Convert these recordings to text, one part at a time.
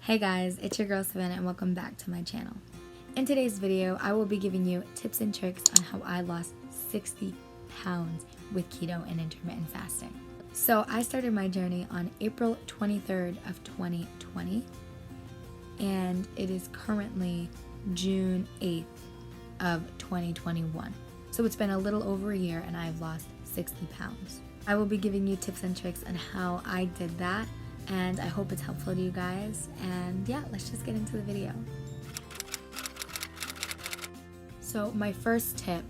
Hey guys, it's your girl Savannah and welcome back to my channel. In today's video, I will be giving you tips and tricks on how I lost 60 pounds with keto and intermittent fasting. So I started my journey on April 23rd of 2020 and it is currently June 8th of 2021. So it's been a little over a year and I've lost 60 pounds. I will be giving you tips and tricks on how I did that, and I hope it's helpful to you guys. And yeah, let's just get into the video. So my first tip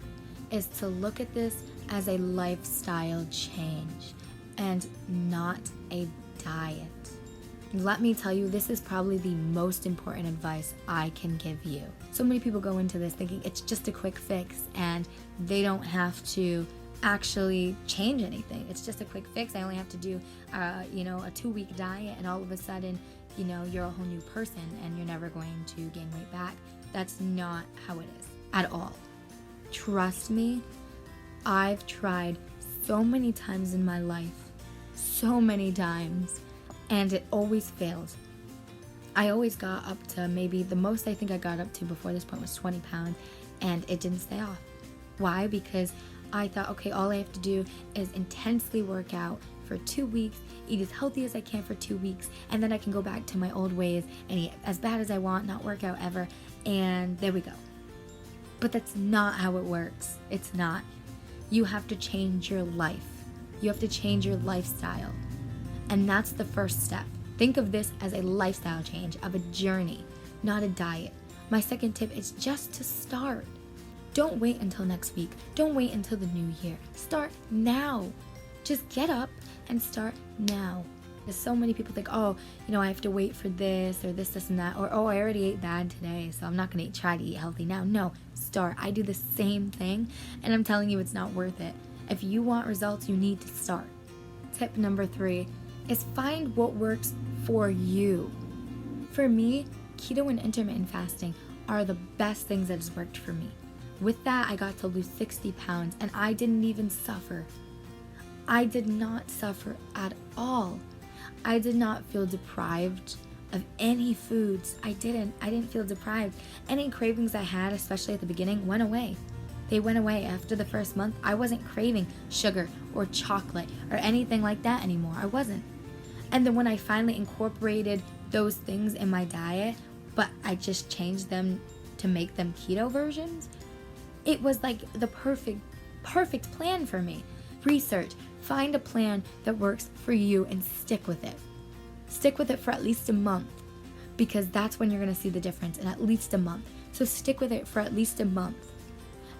is to look at this as a lifestyle change and not a diet. Let me tell you, this is probably the most important advice I can give you. So many people go into this thinking it's just a quick fix and they don't have to actually change anything. It's just a quick fix. I only have to do a 2-week diet and all of a sudden, you're a whole new person and you're never going to gain weight back. That's not how it is at all. Trust me, I've tried so many times in my life, so many times, and it always failed. I always got up to maybe the most I think I got up to before this point was 20 pounds and it didn't stay off. Why? Because I thought, okay, all I have to do is intensely work out for 2 weeks, eat as healthy as I can for 2 weeks, and then I can go back to my old ways and eat as bad as I want, not work out ever, and there we go. But that's not how it works. It's not. You have to change your life. You have to change your lifestyle. And that's the first step. Think of this as a lifestyle change, of a journey, not a diet. My second tip is just to start. Don't wait until next week. Don't wait until the new year. Start now. Just get up and start now. Because so many people think, I have to wait for this or this and that. Or, I already ate bad today, so I'm not going to try to eat healthy now. No, start. I do the same thing, and I'm telling you it's not worth it. If you want results, you need to start. Tip number 3 is find what works for you. For me, keto and intermittent fasting are the best things that has worked for me. With that, I got to lose 60 pounds and I didn't even suffer. I did not suffer at all. I did not feel deprived of any foods. I didn't feel deprived. Any cravings I had, especially at the beginning, went away. They went away after the first month. I wasn't craving sugar or chocolate or anything like that anymore. I wasn't. And then when I finally incorporated those things in my diet, but I just changed them to make them keto versions, it was like the perfect plan for me. Research, find a plan that works for you and stick with it. Stick with it for at least a month, because that's when you're going to see the difference, in at least a month. So stick with it for at least a month.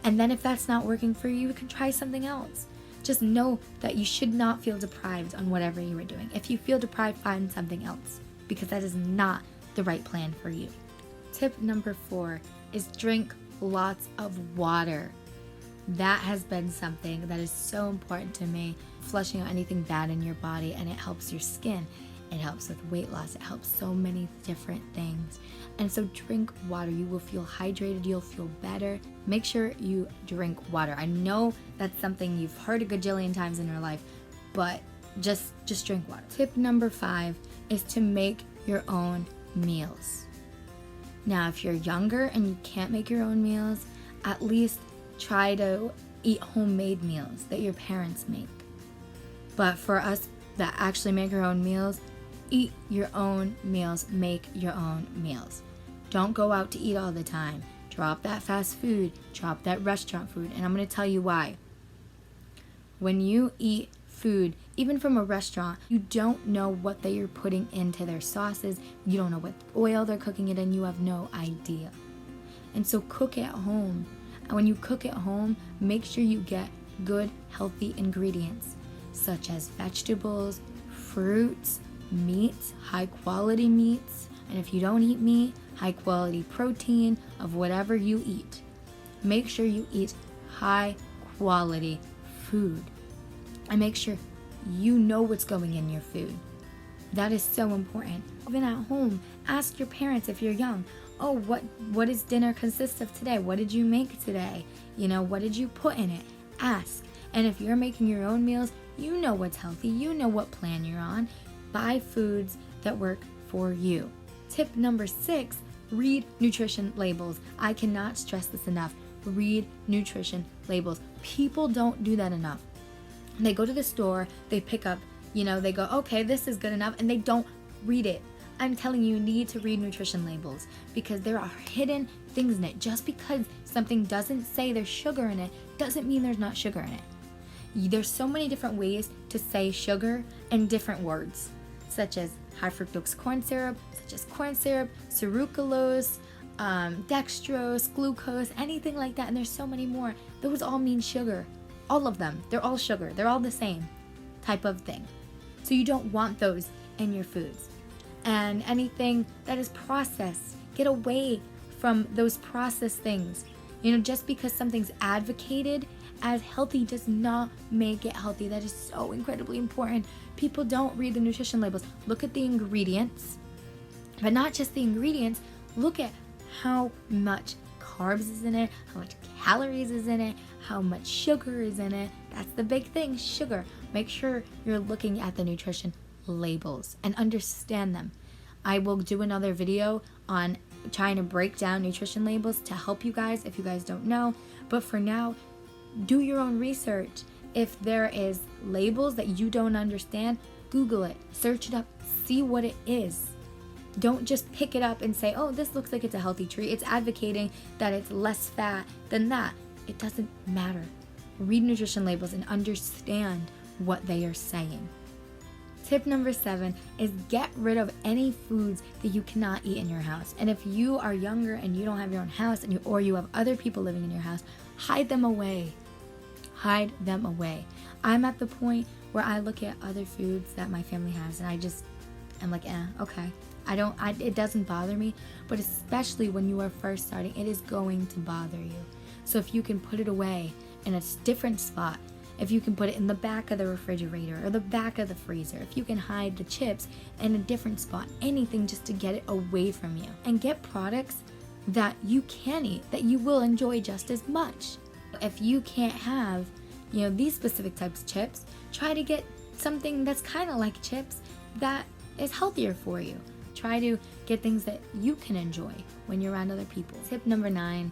And then if that's not working for you, you can try something else. Just know that you should not feel deprived on whatever you are doing. If you feel deprived, find something else, because that is not the right plan for you. Tip number 4 is drink lots of water. That has been something that is so important to me, flushing out anything bad in your body, and it helps your skin. It helps with weight loss. It helps so many different things. And so drink water. You will feel hydrated. You'll feel better. Make sure you drink water. I know that's something you've heard a gajillion times in your life, but just drink water. Tip number 5 is to make your own meals. Now, if you're younger and you can't make your own meals, at least try to eat homemade meals that your parents make. But for us that actually make our own meals, eat your own meals, make your own meals. Don't go out to eat all the time. Drop that fast food, drop that restaurant food, and I'm going to tell you why. When you eat food, even from a restaurant, you don't know what they are putting into their sauces. You don't know what oil they're cooking it in. You have no idea. And so cook at home. And when you cook at home, make sure you get good, healthy ingredients, such as vegetables, fruits, meats, high quality meats. And if you don't eat meat, high quality protein of whatever you eat. Make sure you eat high quality food. And make sure you know what's going in your food. That is so important. Even at home, ask your parents if you're young, what does dinner consist of today? What did you make today? What did you put in it? Ask. And if you're making your own meals, you know what's healthy. You know what plan you're on. Buy foods that work for you. Tip number 6, read nutrition labels. I cannot stress this enough. Read nutrition labels. People don't do that enough. They go to the store, they pick up, they go, okay, this is good enough, and they don't read it. I'm telling you, you need to read nutrition labels because there are hidden things in it. Just because something doesn't say there's sugar in it doesn't mean there's not sugar in it. There's so many different ways to say sugar in different words, such as high fructose corn syrup, such as corn syrup, sucralose, dextrose, glucose, anything like that. And there's so many more. Those all mean sugar. All of them. They're all sugar. They're all the same type of thing. So you don't want those in your foods. And anything that is processed, get away from those processed things. Just because something's advocated as healthy does not make it healthy. That is so incredibly important. People don't read the nutrition labels. Look at the ingredients, but not just the ingredients. Look at how much carbs is in it, how much calories is in it, how much sugar is in it. That's the big thing, sugar. Make sure you're looking at the nutrition labels and understand them. I will do another video on trying to break down nutrition labels to help you guys if you guys don't know. But for now, do your own research. If there is labels that you don't understand, Google it, search it up, see what it is. Don't just pick it up and say, oh, this looks like it's a healthy treat. It's advocating that it's less fat than that. It doesn't matter. Read nutrition labels and understand what they are saying. Tip number 7 is get rid of any foods that you cannot eat in your house. And if you are younger and you don't have your own house or you have other people living in your house, hide them away. Hide them away. I'm at the point where I look at other foods that my family has and I'm like, okay. It doesn't bother me, but especially when you are first starting, it is going to bother you. So if you can put it away in a different spot, if you can put it in the back of the refrigerator or the back of the freezer, if you can hide the chips in a different spot, anything just to get it away from you. And get products that you can eat, that you will enjoy just as much. If you can't have, these specific types of chips, try to get something that's kind of like chips that is healthier for you. Try to get things that you can enjoy when you're around other people. Tip number 9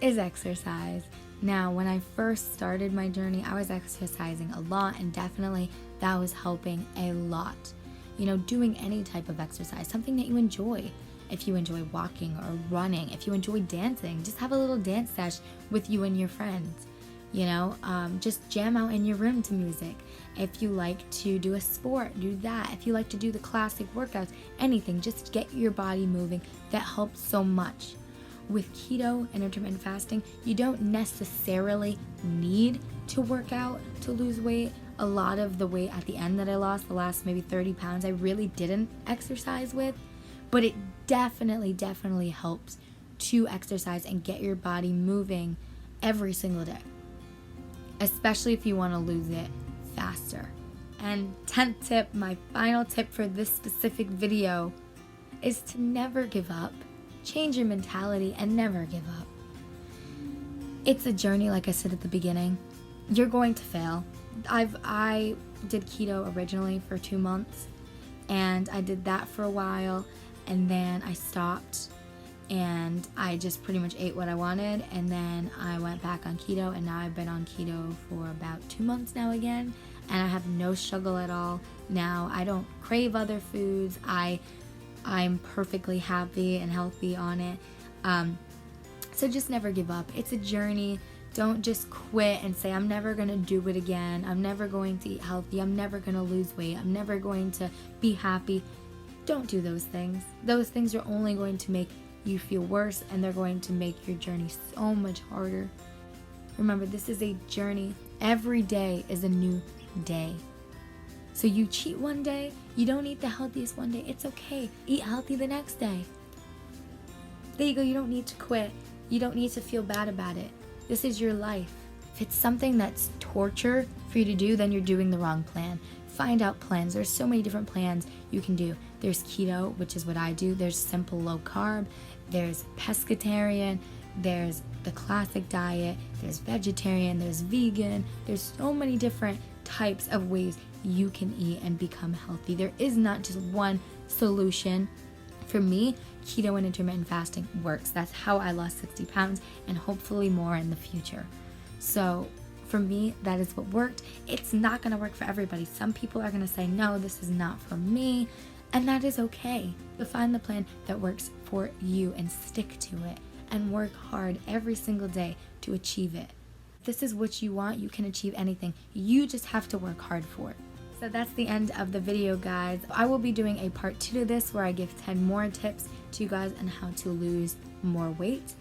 is exercise. Now, when I first started my journey, I was exercising a lot, and definitely that was helping a lot. Doing any type of exercise, something that you enjoy. If you enjoy walking or running, if you enjoy dancing, just have a little dance sesh with you and your friends. Just jam out in your room to music. If you like to do a sport, do that. If you like to do the classic workouts, anything, just get your body moving. That helps so much. With keto and intermittent fasting, you don't necessarily need to work out to lose weight. A lot of the weight at the end that I lost, the last maybe 30 pounds, I really didn't exercise with. But it definitely helps to exercise and get your body moving every single day, especially if you want to lose it faster. And 10th tip, my final tip for this specific video, is to never give up. Change your mentality and never give up. It's a journey, like I said at the beginning. You're going to fail. I did keto originally for 2 months, and I did that for a while, and then I stopped, and I just pretty much ate what I wanted, and then I went back on keto, and now I've been on keto for about 2 months now again, and I have no struggle at all. Now I don't crave other foods. I'm perfectly happy and healthy on it. So just never give up. It's a journey. Don't just quit and say, I'm never going to do it again. I'm never going to eat healthy. I'm never going to lose weight. I'm never going to be happy. Don't do those things. Those things are only going to make you feel worse, and they're going to make your journey so much harder. Remember, this is a journey. Every day is a new day. So you cheat one day, you don't eat the healthiest one day, it's okay. Eat healthy the next day. There you go, you don't need to quit. You don't need to feel bad about it. This is your life. If it's something that's torture for you to do, then you're doing the wrong plan. Find out plans. There's so many different plans you can do. There's keto, which is what I do. There's simple low carb. There's pescatarian. There's the classic diet. There's vegetarian. There's vegan. There's so many different types of ways you can eat and become healthy. There is not just one solution For me, keto and intermittent fasting works. That's how I lost 60 pounds and hopefully more in the future. So for me, that is what worked. It's not gonna work for everybody. Some people are gonna say, no, this is not for me, and that is okay. But find the plan that works for you and stick to it and work hard every single day to achieve it. If this is what you want, you can achieve anything. You just have to work hard for it. So that's the end of the video, guys. I will be doing a part 2 to this where I give 10 more tips to you guys on how to lose more weight.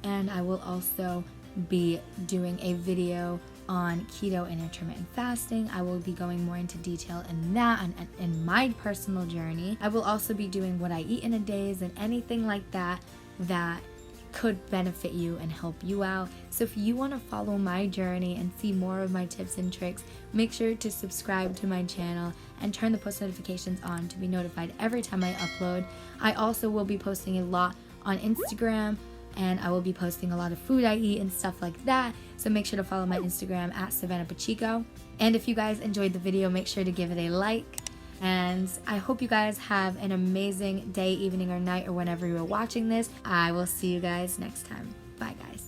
And I will also be doing a video on keto and intermittent fasting. I will be going more into detail in that and in my personal journey. I will also be doing what I eat in a day and anything like that that could benefit you and help you out. So if you want to follow my journey and see more of my tips and tricks, make sure to subscribe to my channel and turn the post notifications on to be notified every time I upload. I also will be posting a lot on Instagram, and I will be posting a lot of food I eat and stuff like that. So make sure to follow my Instagram at savanahpacheco. And if you guys enjoyed the video, make sure to give it a like. And I hope you guys have an amazing day, evening, or night, or whenever you are watching this. I will see you guys next time. Bye, guys.